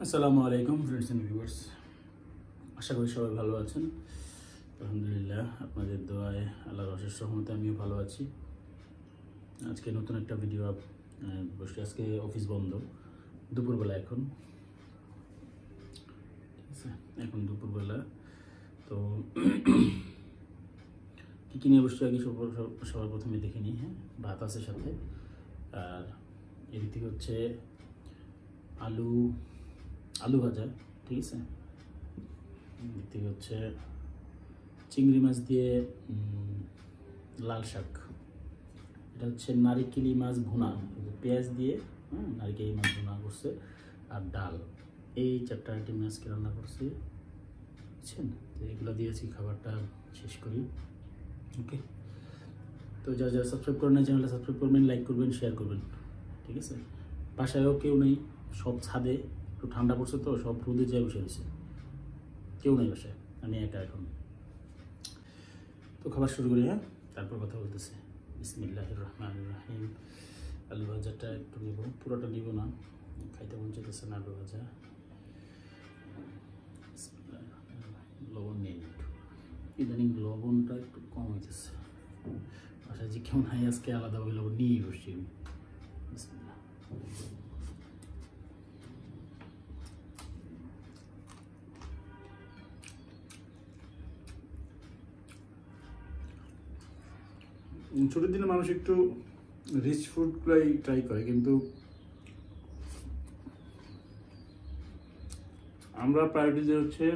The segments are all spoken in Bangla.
আসসালামু আলাইকুম ফ্রেন্ডস এন্ড ভিউয়ার্স, আশা করি সবাই ভালো আছেন। আলহামদুলিল্লাহ, আপনাদের দোয়ায় আল্লাহর অশেষ রহমতে আমিও ভালো আছি। আজকে নতুন একটা ভিডিও বসে। আজকে অফিস বন্ধ, দুপুরবেলা এখন, ঠিক আছে, এখন দুপুরবেলা। তো কী কী নিয়ে বসছি আগে সবার প্রথমে দেখে নিই। হ্যাঁ, ভাত আছে সাথে, আর এদিক থেকে হচ্ছে আলু ভাজা, ঠিক আছে। এদিক থেকে হচ্ছে চিংড়ি মাছ দিয়ে লাল শাক, এটা হচ্ছে নারিকেলি মাছ ভুনা, পেঁয়াজ দিয়ে নারিকেলি মাছ ভুনা করছে, আর ডাল। এই চারটা আইটেম আজকে রান্না করছি, বুঝছেন। তো এগুলো দিয়েছি, খাবারটা শেষ করি। ওকে, তো যারা যারা সাবস্ক্রাইব করেন না চ্যানেলটা সাবস্ক্রাইব করবেন, লাইক করবেন, শেয়ার করবেন, ঠিক আছে। বাসায়ও কেউ নেই, সব ছাদে, একটু ঠান্ডা পড়ছে তো সব রোদে যায় বসে রয়েছে, কেউ নেই বাসায়, আমি একা এখন। তো খাবার শুরু করি, হ্যাঁ, তারপর কথা বলতেছে। বিসমিল্লাহির রহমানির রহিম। আলু ভাজাটা একটু নেব, পুরোটা নিব না, খাইতে মন চাইতেছে না আলু ভাজা। লবণ নিয়ে নিই একটু, ইদানিং লবণটা একটু কম হইতেছে। বাসায় যে কেউ নাই আজকে, আলাদাভাবে লবণ নিয়েই বসছি আমি। বিসমিল্লাহ। ছুটির দিনে মানুষ একটু রিচ ফুডগুলাই ট্রাই করে, কিন্তু আমরা প্রায়োরিটি হচ্ছে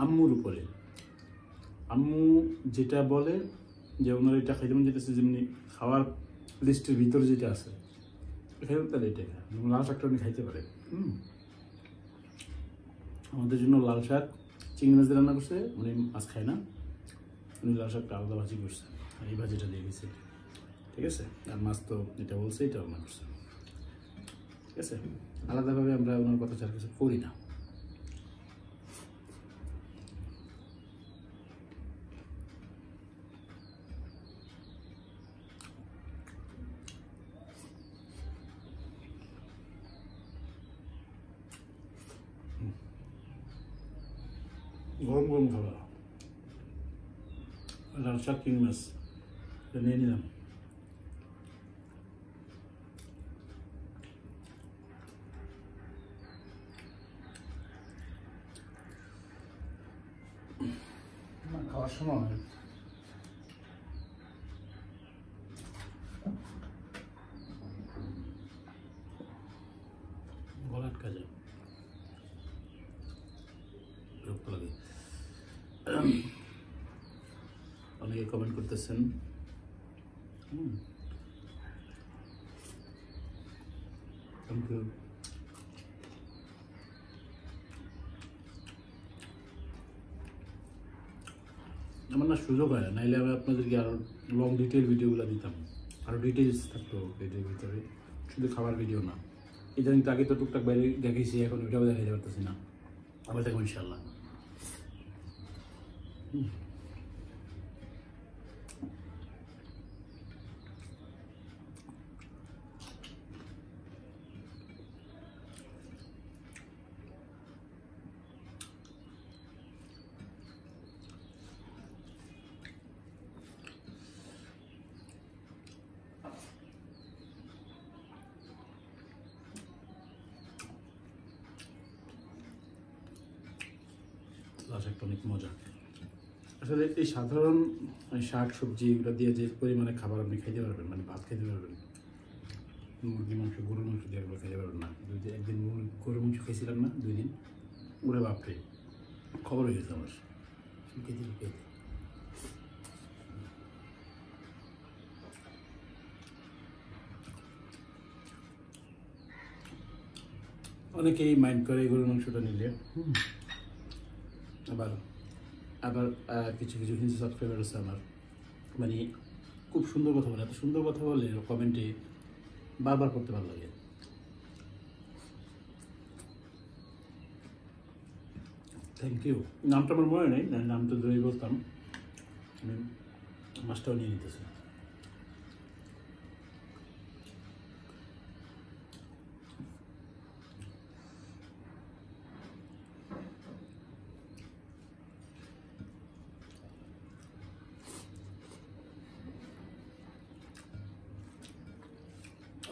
আম্মুর উপরে। আম্মু যেটা বলে যে ওনার এটা খাইতে মন যেতেছে, যেমনি খাওয়ার লিস্টের ভিতরে যেটা আছে খাইতে, তাহলে এটা খায়। লাল শাকটা উনি খাইতে পারে। আমাদের জন্য লাল শাক চিংড়ি মাছ দিয়ে রান্না করছে, উনি মাছ খায় না, উনি লাল শাকটা আলাদা ভাজি করছে, আর এই ভাজিটা দিয়ে গেছে, ঠিক আছে। আর মাছ তো এটা বলছে, এটা রান্না করছে, ঠিক আছে। আলাদাভাবে আমরা ওনার কথা ছাড়া কিছু করি না। গরম গরম খাবার, লাল শাক চিংড়ি মাছ নিয়ে নিলাম। খাওয়ার সময় গলা আটকা যায়, বিরক্ত লাগে। অনেকে কমেন্ট করতেছেন, থ্যাংক ইউ। আমার না সুযোগ হয় না, নাইলে আমি আপনাদেরকে আরও লং ডিটেল ভিডিওগুলো দিতাম, আরও ডিটেলস থাকতো ভিডিওর ভিতরে, শুধু খাবার ভিডিও না। ইদানিং তো আগে তো টুকটাক বাইরে দেখেছি, এখন ওইটাও দেখাতে পারতেছি না, আবার দেখবো ইনশাল্লাহ। একটা অনেক মজা। আসলে এই সাধারণ শাক সবজি এগুলো দিয়ে যে পরিমাণে খাবার আপনি খাইতে পারবেন, মানে ভাত খেতে পারবেন, মুরগি মাংস গরুর মাংস দিয়ে এগুলো খাইতে পারবেন না। যদি একদিন গরুর মাংস খাইছিলাম না, 2 দিন, ওরে বাপরে, খবর হয়ে গেছে আমার, লুকাইতে লুকাইতে। অনেকেই মাইন্ড করে এই গরুর মাংসটা নিলে। আবার আবার কিছু কিছু হিন্দু সাবস্ক্রাইবার আছে আমার, মানে খুব সুন্দর কথা বলে, এত সুন্দর কথা বলে কমেন্টে, বারবার করতে ভালো লাগে। Thank you. নামটা আমার মনে নেই, নামটা ধরেই বলতাম, আমি মাছটাও নিয়ে নিতেছি।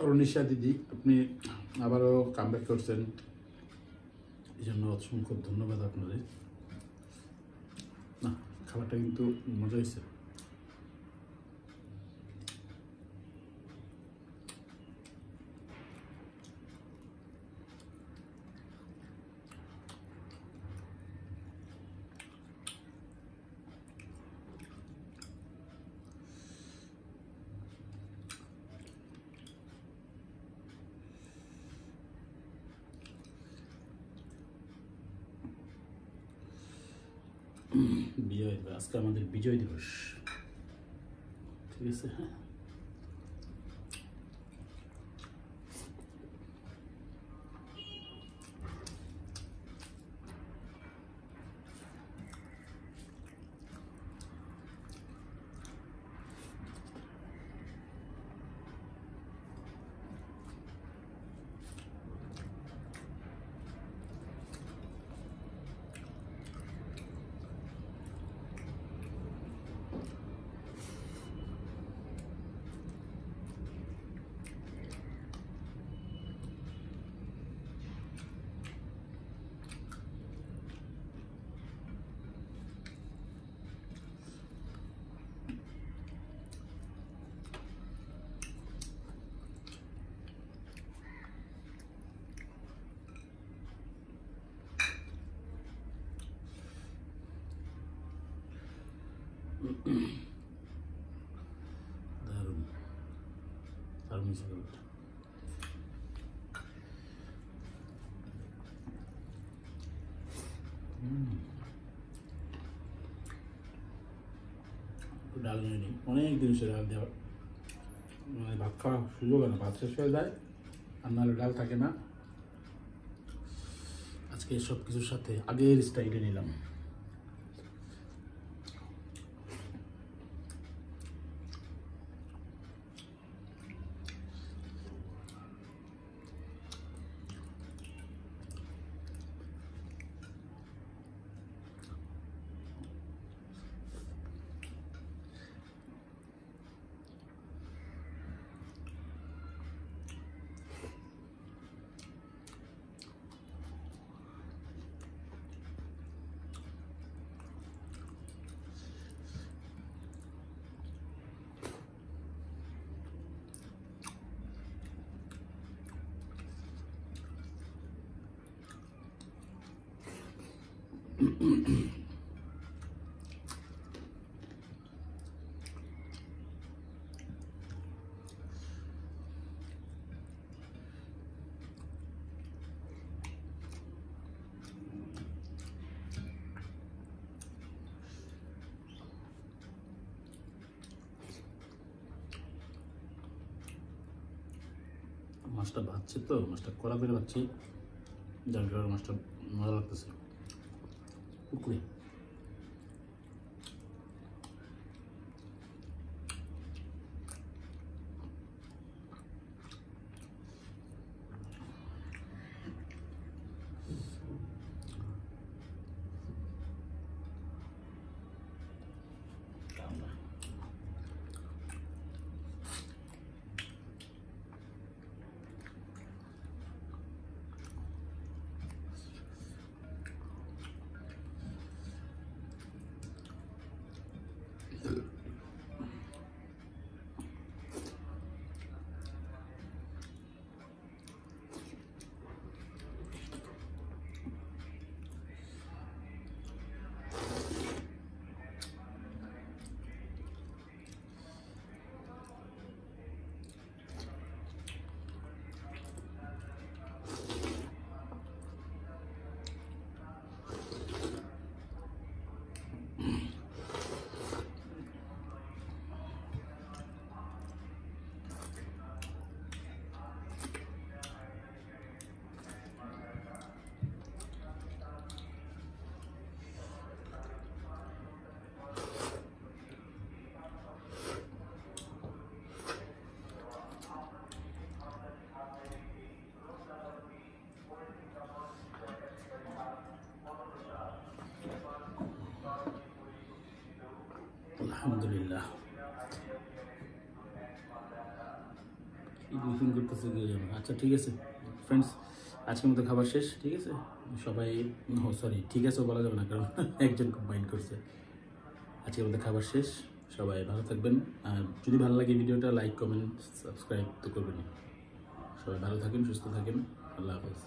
অরুণিশা দিদি, আপনি আবারও কামব্যাক করছেন, এই জন্য অসংখ্য ধন্যবাদ আপনাদের। না, খাবারটা কিন্তু মজা হয়েছে। বিজয় দিবস, আজকে আমাদের বিজয় দিবস, ঠিক আছে। হ্যাঁ, দারুণ দারুণ হয়েছে খাবারটা। ডাল নিয়ে নিই, অনেক দিন সে ডাল দেওয়া, মানে ভাত খাওয়া সুযোগ হয় না, ভাত শেষ হয়ে যায় আর নাহলে ডাল থাকে না। আজকে সব কিছুর সাথে আগের স্টাইলে নিলাম। মাছটা ভাজছে তো, মাছটা কড়া করে ভাজছি, যার কারণে মাছটা মজা লাগতেছে, কুকুরে। আলহামদুলিল্লাহ, কি ব্রিফিং করতেছে কি জানো। আচ্ছা ঠিক আছে ফ্রেন্ডস, আজকের মতো খাবার শেষ, ঠিক আছে সবাই, সরি ঠিক আছে বলা যাবে না কারণ একজন কম্বাইন করছে। আজকের মতো খাবার শেষ, সবাই ভালো থাকবেন, আর যদি ভালো লাগে ভিডিওটা লাইক কমেন্ট সাবস্ক্রাইব তো করবেন। সবাই ভালো থাকেন, সুস্থ থাকেন, আল্লাহ হাফেজ।